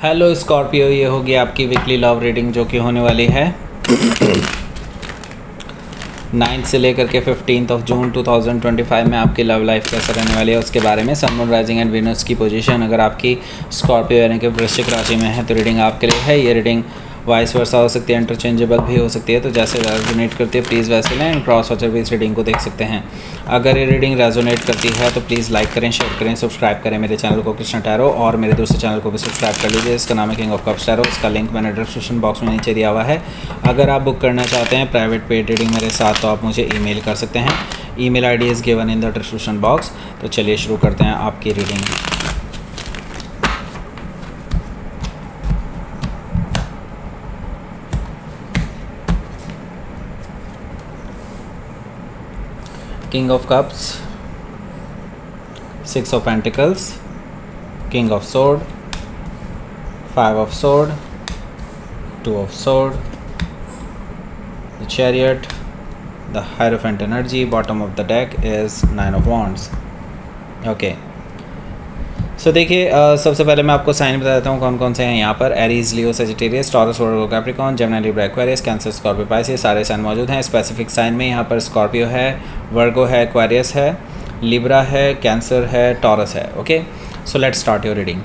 Hello Scorpio, ये होगी आपकी वीकली लव रीडिंग जो कि होने वाली है 9 से लेकर के 15 जून 2025 में आपकी लव लाइफ कैसे रहने वाली है उसके बारे में। सन, मून, राइजिंग एंड वीनस की पोजीशन अगर आपकी स्कॉर्पियो यानी कि वृश्चिक राशि में है तो रीडिंग आपके लिए है। ये रीडिंग वाइस वर्सा हो सकती है, इंटरचेंजेबल भी हो सकती है, तो जैसे रेजोनेट करती है प्लीज़ वैसे लें। एंड क्रॉस वॉचर भी इस रीडिंग को देख सकते हैं। अगर ये रीडिंग रेजोनेट करती है तो प्लीज़ लाइक करें, शेयर करें, सब्सक्राइब करें मेरे चैनल को कृष्ण टैरो, और मेरे दूसरे चैनल को भी सब्सक्राइब कर लीजिए। इसका नाम है किंग ऑफ कप्स टैरो। इसका लिंक मैंने डिस्क्रिप्शन बॉक्स में नीचे दिया हुआ है। अगर आप बुक करना चाहते हैं प्राइवेट पेड रीडिंग मेरे साथ तो आप मुझे ईमेल कर सकते हैं। Email ID is given in the description box. तो चलिए शुरू करते हैं आपकी reading. King of Cups, Six of Pentacles, King of Sword, Five of Sword, Two of Sword, the Chariot, the Hierophant energy. Bottom of the deck is Nine of Wands. Okay. सो देखिए, सबसे पहले मैं आपको साइन बता देता हूँ कौन कौन से हैं यहाँ पर। Aries, Leo, Sagittarius, Taurus, Virgo, Capricorn, Gemini, Libra, Aquarius, Cancer, Scorpio, Pisces, सारे साइन मौजूद हैं। स्पेसिफिक साइन में यहाँ पर स्कॉर्पियो है, वर्गो है, एक्वेरियस है, लिब्रा है, कैंसर है, टॉरस है। Okay, so let's start your reading.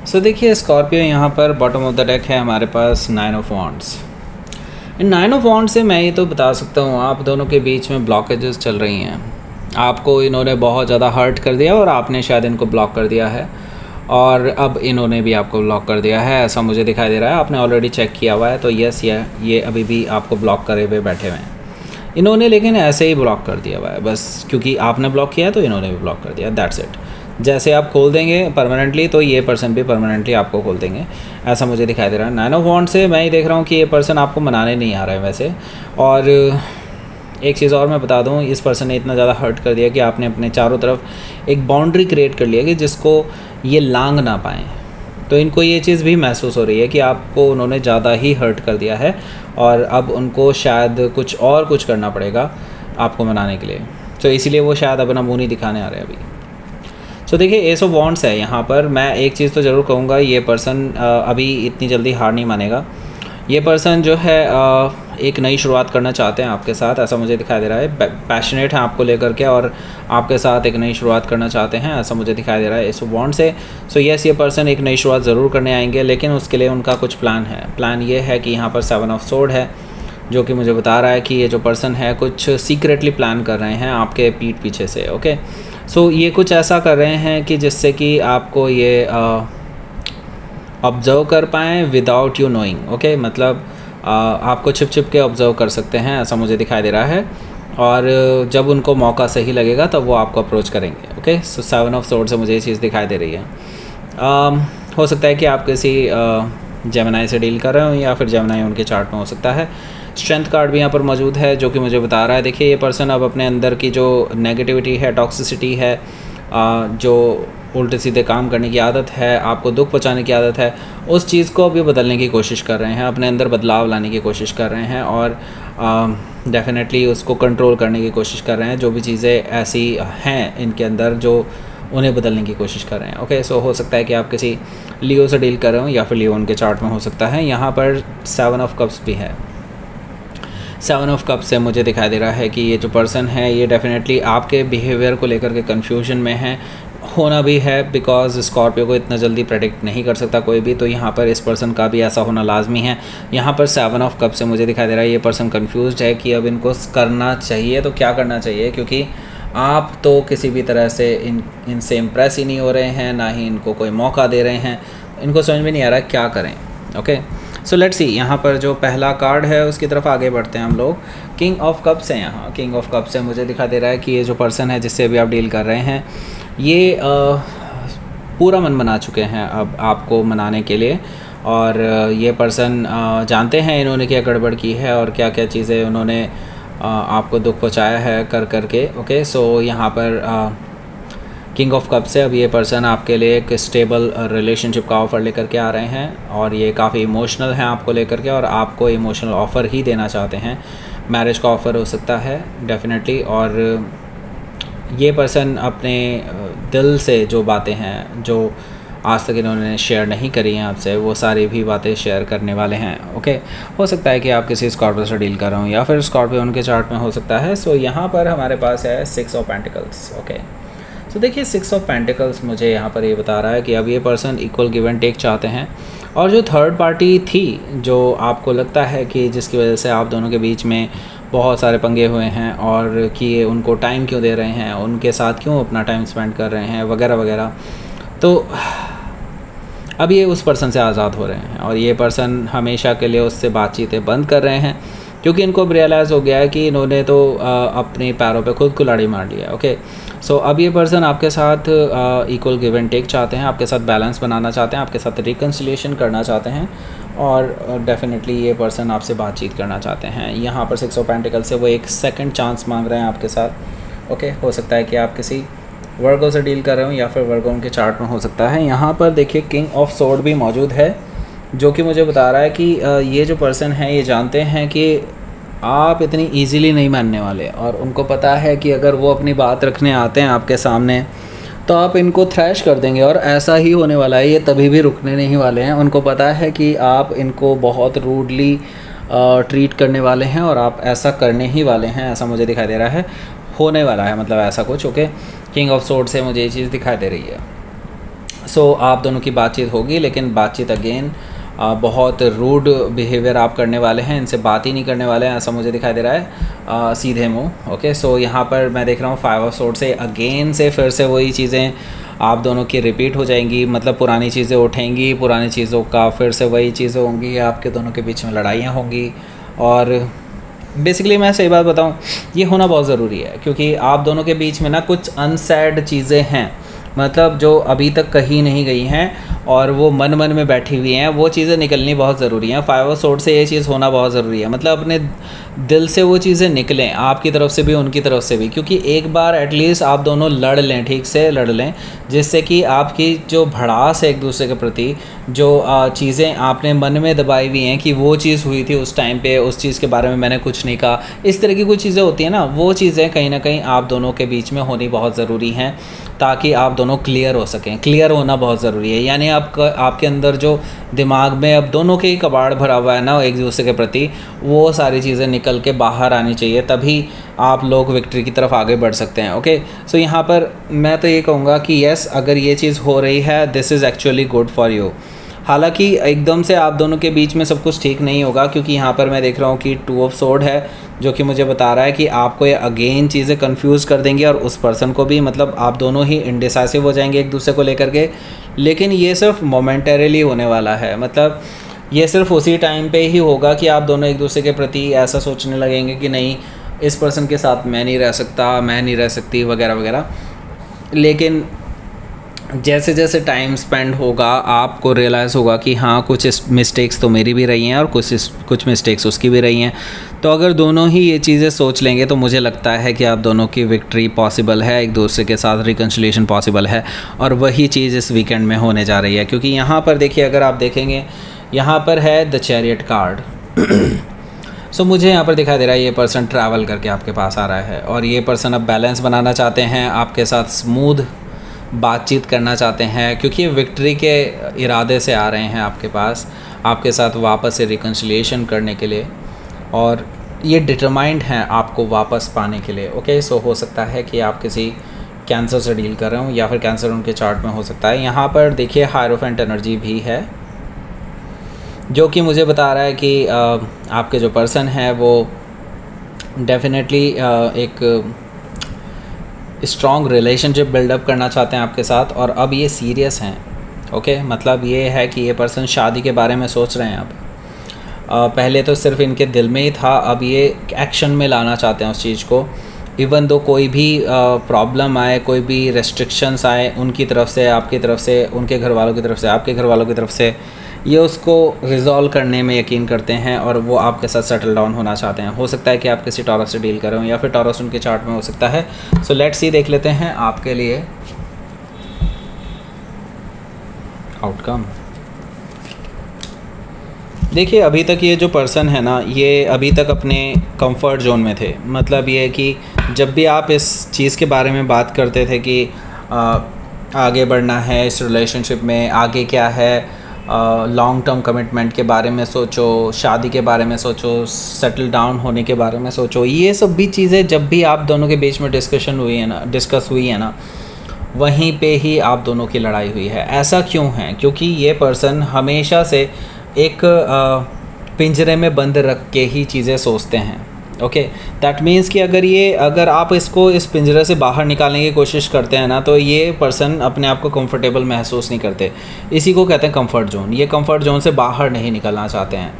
So देखिए, स्कॉर्पियो यहाँ पर बॉटम ऑफ द डेक है हमारे पास नाइन ऑफ वॉन्ड्स। इन नाइन ऑफ वॉन्ड से मैं ये तो बता सकता हूँ आप दोनों के बीच में ब्लॉकेजेस चल रही हैं। आपको इन्होंने बहुत ज़्यादा हर्ट कर दिया और आपने शायद इनको ब्लॉक कर दिया है, और अब इन्होंने भी आपको ब्लॉक कर दिया है, ऐसा मुझे दिखाई दे रहा है। आपने ऑलरेडी चेक किया हुआ है तो यस, ये अभी भी आपको ब्लॉक करे हुए बैठे हुए हैं इन्होंने, लेकिन ऐसे ही ब्लॉक कर दिया हुआ है बस, क्योंकि आपने ब्लॉक किया है तो इन्होंने भी ब्लॉक कर दिया, दैट्स इट। जैसे आप खोल देंगे परमानेंटली तो ये पर्सन भी परमानेंटली आपको खोल देंगे, ऐसा मुझे दिखाई दे रहा है। नाइन ऑफ वॉन्ड से मैं ही देख रहा हूँ कि ये पर्सन आपको मनाने नहीं आ रहा है वैसे। और एक चीज़ और मैं बता दूं, इस पर्सन ने इतना ज़्यादा हर्ट कर दिया कि आपने अपने चारों तरफ एक बाउंड्री क्रिएट कर लिया कि जिसको ये लांग ना पाएँ। तो इनको ये चीज़ भी महसूस हो रही है कि आपको उन्होंने ज़्यादा ही हर्ट कर दिया है और अब उनको शायद कुछ करना पड़ेगा आपको मनाने के लिए, तो इसीलिए वो शायद अपना मुँह नहीं दिखाने आ रहे अभी। तो देखिए, एस ऑफ वॉन्ड्स है यहाँ पर। मैं एक चीज़ तो ज़रूर कहूँगा, ये पर्सन अभी इतनी जल्दी हार नहीं मानेगा। ये पर्सन जो है एक नई शुरुआत करना चाहते हैं आपके साथ, ऐसा मुझे दिखाई दे रहा है। पैशनेट है आपको लेकर के और आपके साथ एक नई शुरुआत करना चाहते हैं, ऐसा मुझे दिखाई दे रहा है इस बॉन्ड से। सो यस, ये पर्सन एक नई शुरुआत ज़रूर करने आएंगे, लेकिन उसके लिए उनका कुछ प्लान है। प्लान ये है कि यहाँ पर 7 ऑफ सोर्ड है, जो कि मुझे बता रहा है कि ये जो पर्सन है कुछ सीक्रेटली प्लान कर रहे हैं आपके पीठ पीछे से। ओके, सो ये कुछ ऐसा कर रहे हैं कि जिससे कि आपको ये ऑब्ज़र्व कर पाएँ विदाउट यू नोइंग। ओके, मतलब आपको छिप छिप के ऑब्ज़र्व कर सकते हैं, ऐसा मुझे दिखाई दे रहा है। और जब उनको मौका सही लगेगा तब वो आपको अप्रोच करेंगे। ओके, सो 7 ऑफ सोर्ड से मुझे ये चीज़ दिखाई दे रही है। हो सकता है कि आप किसी जेमिनी से डील कर रहे हो या फिर जेमिनी उनके चार्ट में हो सकता है। स्ट्रेंथ कार्ड भी यहाँ पर मौजूद है जो कि मुझे बता रहा है, देखिए ये पर्सन अब अपने अंदर की जो नेगेटिविटी है, टॉक्सिसिटी है, जो उल्टे सीधे काम करने की आदत है, आपको दुख पहुंचाने की आदत है, उस चीज़ को अभी बदलने की कोशिश कर रहे हैं, अपने अंदर बदलाव लाने की कोशिश कर रहे हैं और डेफिनेटली उसको कंट्रोल करने की कोशिश कर रहे हैं। जो भी चीज़ें ऐसी हैं इनके अंदर जो उन्हें बदलने की कोशिश कर रहे हैं। ओके, सो हो सकता है कि आप किसी लियो से डील कर रहे हो या फिर लियो उनके चार्ट में हो सकता है। यहाँ पर 7 ऑफ कप्स भी है। 7 ऑफ कप्स से मुझे दिखाई दे रहा है कि ये जो पर्सन है ये डेफिनेटली आपके बिहेवियर को लेकर के कन्फ्यूजन में है, होना भी है, बिकॉज स्कॉर्पियो को इतना जल्दी प्रेडिक्ट नहीं कर सकता कोई भी, तो यहाँ पर इस पर्सन का भी ऐसा होना लाजमी है। यहाँ पर 7 ऑफ कप से मुझे दिखाई दे रहा है ये पर्सन कंफ्यूज्ड है कि अब इनको करना चाहिए तो क्या करना चाहिए, क्योंकि आप तो किसी भी तरह से इनसे इम्प्रेस ही नहीं हो रहे हैं, ना ही इनको कोई मौका दे रहे हैं, इनको समझ में नहीं आ रहा क्या करें। ओके, सो लेट्स सी, यहाँ पर जो पहला कार्ड है उसकी तरफ आगे बढ़ते हैं हम लोग। किंग ऑफ कप्स है यहाँ। किंग ऑफ कप्स से मुझे दिखाई दे रहा है कि ये जो पर्सन है जिससे अभी आप डील कर रहे हैं ये पूरा मन बना चुके हैं अब आपको मनाने के लिए, और ये पर्सन जानते हैं इन्होंने क्या गड़बड़ की है और क्या क्या चीज़ें उन्होंने आपको दुख पहुंचाया है कर करके। ओके, सो यहाँ पर किंग ऑफ कप से अब ये पर्सन आपके लिए एक स्टेबल रिलेशनशिप का ऑफ़र लेकर के आ रहे हैं और ये काफ़ी इमोशनल हैं आपको लेकर के, और आपको इमोशनल ऑफ़र ही देना चाहते हैं। मैरिज का ऑफ़र हो सकता है डेफिनेटली, और ये पर्सन अपने दिल से जो बातें हैं, जो आज तक इन्होंने शेयर नहीं करी हैं आपसे, वो सारी भी बातें शेयर करने वाले हैं। ओके, हो सकता है कि आप किसी स्कॉर्पियो से डील कर रहे हो या फिर स्कॉर्पियो उनके चार्ट में हो सकता है। सो यहाँ पर हमारे पास है 6 ऑफ पेंटिकल्स। ओके, तो देखिए 6 ऑफ पेंटिकल्स मुझे यहाँ पर ये बता रहा है कि अब ये person equal give and take चाहते हैं, और जो थर्ड पार्टी थी जो आपको लगता है कि जिसकी वजह से आप दोनों के बीच में बहुत सारे पंगे हुए हैं और कि ये उनको टाइम क्यों दे रहे हैं, उनके साथ क्यों अपना टाइम स्पेंड कर रहे हैं वगैरह वगैरह, तो अब ये उस पर्सन से आज़ाद हो रहे हैं और ये पर्सन हमेशा के लिए उससे बातचीतें बंद कर रहे हैं, क्योंकि इनको रियलाइज़ हो गया है कि इन्होंने तो अपने पैरों पे खुद कुल्हाड़ी मार लिया। ओके, सो अब ये पर्सन आपके साथ इक्वल गिव एंड टेक चाहते हैं, आपके साथ बैलेंस बनाना चाहते हैं, आपके साथ रिकन्सिलिएशन करना चाहते हैं, और डेफिनेटली ये पर्सन आपसे बातचीत करना चाहते हैं। यहाँ पर 6 ऑफ पेंटिकल से वो एक सेकंड चांस मांग रहे हैं आपके साथ। ओके, हो सकता है कि आप किसी वर्गो से डील कर रहे हो या फिर वर्गो उनके चार्ट में हो सकता है। यहाँ पर देखिए किंग ऑफ सोर्ड भी मौजूद है, जो कि मुझे बता रहा है कि ये जो पर्सन है ये जानते हैं कि आप इतनी इजीली नहीं मानने वाले, और उनको पता है कि अगर वो अपनी बात रखने आते हैं आपके सामने तो आप इनको थ्रैश कर देंगे, और ऐसा ही होने वाला है। ये तभी भी रुकने नहीं वाले हैं। उनको पता है कि आप इनको बहुत रूडली ट्रीट करने वाले हैं और आप ऐसा करने ही वाले हैं, ऐसा मुझे दिखाई दे रहा है, होने वाला है मतलब ऐसा कुछ। ओके, किंग ऑफ सोर्ड से मुझे ये चीज़ दिखाई दे रही है। सो आप दोनों की बातचीत होगी, लेकिन बातचीत अगेन बहुत रूड बिहेवियर आप करने वाले हैं, इनसे बात ही नहीं करने वाले हैं, ऐसा मुझे दिखाई दे रहा है सीधे मुँह। ओके, सो यहाँ पर मैं देख रहा हूँ 5 ऑफ सोर्ड से अगेन से फिर से वही चीज़ें आप दोनों की रिपीट हो जाएंगी, मतलब पुरानी चीज़ें उठेंगी, पुरानी चीज़ों का फिर से वही चीज़ें होंगी, आपके दोनों के बीच में लड़ाइयाँ होंगी। और बेसिकली मैं सही बात बताऊँ, ये होना बहुत ज़रूरी है, क्योंकि आप दोनों के बीच में ना कुछ अनसैड चीज़ें हैं, मतलब जो अभी तक कहीं नहीं गई हैं और वो मन मन में बैठी हुई हैं, वो चीज़ें निकलनी बहुत ज़रूरी हैं। 5 ऑफ सोर्ड से ये चीज़ होना बहुत ज़रूरी है, मतलब अपने दिल से वो चीज़ें निकलें, आपकी तरफ से भी उनकी तरफ से भी, क्योंकि एक बार एटलीस्ट आप दोनों लड़ लें, ठीक से लड़ लें, जिससे कि आपकी जो भड़ास है एक दूसरे के प्रति, जो चीज़ें आपने मन में दबाई हुई हैं कि वो चीज़ हुई थी उस टाइम पे, उस चीज़ के बारे में मैंने कुछ नहीं कहा, इस तरह की कुछ चीज़ें होती हैं ना, वो चीज़ें कहीं ना कहीं आप दोनों के बीच में होनी बहुत ज़रूरी हैं, ताकि आप दोनों क्लियर हो सकें। क्लियर होना बहुत ज़रूरी है, यानी आपके अंदर जो दिमाग में अब दोनों के ही कबाड़ भरा हुआ है ना एक दूसरे के प्रति, वो सारी चीज़ें निकल के बाहर आनी चाहिए, तभी आप लोग विक्ट्री की तरफ आगे बढ़ सकते हैं। ओके, सो यहाँ पर मैं तो ये कहूँगा कि यस, अगर ये चीज़ हो रही है, this is actually good for you. हालांकि एकदम से आप दोनों के बीच में सब कुछ ठीक नहीं होगा, क्योंकि यहाँ पर मैं देख रहा हूँ कि 2 ऑफ सोर्ड है, जो कि मुझे बता रहा है कि आपको ये अगेन चीज़ें कंफ्यूज कर देंगी, और उस पर्सन को भी, मतलब आप दोनों ही इनडिसाइसिव हो जाएंगे एक दूसरे को लेकर के। लेकिन ये सिर्फ मोमेंटरीली होने वाला है, मतलब ये सिर्फ उसी टाइम पे ही होगा कि आप दोनों एक दूसरे के प्रति ऐसा सोचने लगेंगे कि नहीं, इस पर्सन के साथ मैं नहीं रह सकता, मैं नहीं रह सकती वगैरह वगैरह। लेकिन जैसे जैसे टाइम स्पेंड होगा आपको रियलाइज़ होगा कि हाँ, कुछ मिस्टेक्स तो मेरी भी रही हैं और कुछ मिस्टेक्स उसकी भी रही हैं। तो अगर दोनों ही ये चीज़ें सोच लेंगे तो मुझे लगता है कि आप दोनों की विक्ट्री पॉसिबल है, एक दूसरे के साथ रिकन्सिलिएशन पॉसिबल है, और वही चीज़ इस वीकेंड में होने जा रही है। क्योंकि यहाँ पर देखिए, अगर आप देखेंगे यहाँ पर है द चैरियट कार्ड। सो मुझे यहाँ पर दिखाई दे रहा है ये पर्सन ट्रैवल करके आपके पास आ रहा है, और ये पर्सन अब बैलेंस बनाना चाहते हैं, आपके साथ स्मूथ बातचीत करना चाहते हैं, क्योंकि ये विक्ट्री के इरादे से आ रहे हैं आपके पास, आपके साथ वापस से रिकन्सिलिएशन करने के लिए, और ये डिटरमाइंड हैं आपको वापस पाने के लिए। ओके, सो हो सकता है कि आप किसी कैंसर से डील कर रहे हो, या फिर कैंसर उनके चार्ट में हो सकता है। यहाँ पर देखिए हायरोफेंट एनर्जी भी है, जो कि मुझे बता रहा है कि आपके जो पर्सन है वो डेफिनेटली एक स्ट्रॉन्ग रिलेशनशिप बिल्डअप करना चाहते हैं आपके साथ, और अब ये सीरियस हैं। ओके, मतलब ये है कि ये पर्सन शादी के बारे में सोच रहे हैं अब। पहले तो सिर्फ इनके दिल में ही था, अब ये एक्शन में लाना चाहते हैं उस चीज़ को। इवन दो कोई भी प्रॉब्लम आए, कोई भी रेस्ट्रिक्शंस आए उनकी तरफ से, आपकी तरफ से, उनके घर वालों की तरफ से, आपके घर वालों की तरफ से, ये उसको रिज़ॉल्व करने में यकीन करते हैं, और वो आपके साथ सेटल डाउन होना चाहते हैं। हो सकता है कि आप किसी टॉरस से डील कर रहे हो, या फिर टॉरस उनके चार्ट में हो सकता है। सो लेट्स सी, देख लेते हैं आपके लिए आउटकम। देखिए, अभी तक ये जो पर्सन है ना, ये अभी तक अपने कंफर्ट जोन में थे। मतलब ये कि जब भी आप इस चीज़ के बारे में बात करते थे कि आगे बढ़ना है इस रिलेशनशिप में, आगे क्या है, लॉन्ग टर्म कमिटमेंट के बारे में सोचो, शादी के बारे में सोचो, सेटल डाउन होने के बारे में सोचो। ये सब भी चीज़ें जब भी आप दोनों के बीच में डिस्कस हुई है ना, वहीं पे ही आप दोनों की लड़ाई हुई है। ऐसा क्यों है? क्योंकि ये पर्सन हमेशा से एक पिंजरे में बंद रख के ही चीज़ें सोचते हैं। ओके, दैट मीन्स कि अगर आप इसको इस पिंजरे से बाहर निकालने की कोशिश करते हैं ना, तो ये पर्सन अपने आप को कंफर्टेबल महसूस नहीं करते। इसी को कहते हैं कंफर्ट जोन। ये कंफर्ट जोन से बाहर नहीं निकलना चाहते हैं,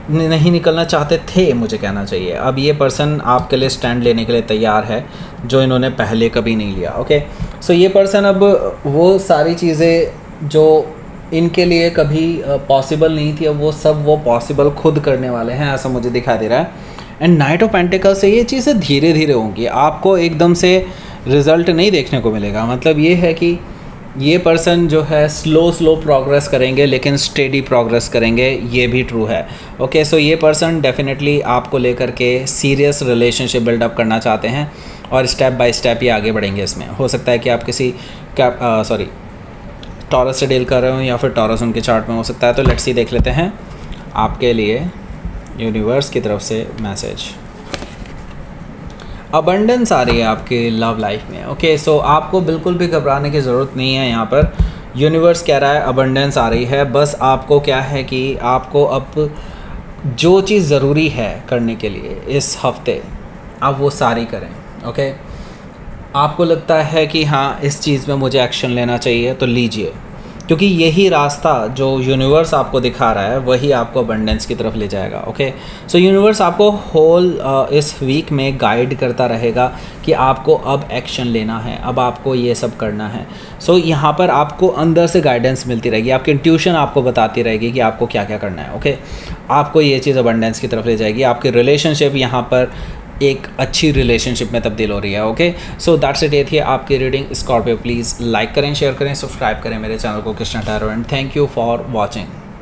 नहीं निकलना चाहते थे, मुझे कहना चाहिए। अब ये पर्सन आपके लिए स्टैंड लेने के लिए तैयार है, जो इन्होंने पहले कभी नहीं लिया। ओके, सो ये पर्सन अब वो सारी चीज़ें जो इनके लिए कभी पॉसिबल नहीं थी, अब वो पॉसिबल खुद करने वाले हैं, ऐसा मुझे दिखाई दे रहा है। एंड नाइट ऑफ पेंटिकल्स से ये चीज़ें धीरे धीरे होंगी, आपको एकदम से रिज़ल्ट नहीं देखने को मिलेगा। मतलब ये है कि ये पर्सन जो है स्लो प्रोग्रेस करेंगे, लेकिन स्टेडी प्रोग्रेस करेंगे, ये भी ट्रू है। ओके, सो ये पर्सन डेफिनेटली आपको लेकर के सीरियस रिलेशनशिप बिल्डअप करना चाहते हैं और स्टेप बाय स्टेप ही आगे बढ़ेंगे इसमें। हो सकता है कि आप किसी टॉरस से डील कर रहे हो, या फिर टॉरस उनके चार्ट में हो सकता है। तो लेट्स सी, देख लेते हैं आपके लिए यूनिवर्स की तरफ से मैसेज। अबंडेंस आ रही है आपके लव लाइफ में। ओके, सो आपको बिल्कुल भी घबराने की ज़रूरत नहीं है। यहाँ पर यूनिवर्स कह रहा है अबंडेंस आ रही है। बस आपको क्या है कि आपको अब जो चीज़ ज़रूरी है करने के लिए इस हफ्ते, आप वो सारी करें। ओके, आपको लगता है कि हाँ इस चीज़ में मुझे एक्शन लेना चाहिए, तो लीजिए, क्योंकि यही रास्ता जो यूनिवर्स आपको दिखा रहा है वही आपको अबंडेंस की तरफ ले जाएगा। ओके, सो यूनिवर्स आपको होल इस वीक में गाइड करता रहेगा कि आपको अब एक्शन लेना है, अब आपको ये सब करना है। सो यहाँ पर आपको अंदर से गाइडेंस मिलती रहेगी, आपकी इंट्यूशन आपको बताती रहेगी कि आपको क्या क्या करना है। ओके, आपको ये चीज़ अबंडेंस की तरफ ले जाएगी। आपकी रिलेशनशिप यहाँ पर एक अच्छी रिलेशनशिप में तब्दील हो रही है। Okay, so that's it. ये थी आपकी रीडिंग स्कॉर्पियो। प्लीज़ लाइक करें, शेयर करें, सब्सक्राइब करें मेरे चैनल को Krishna tarot, and thank you for watching.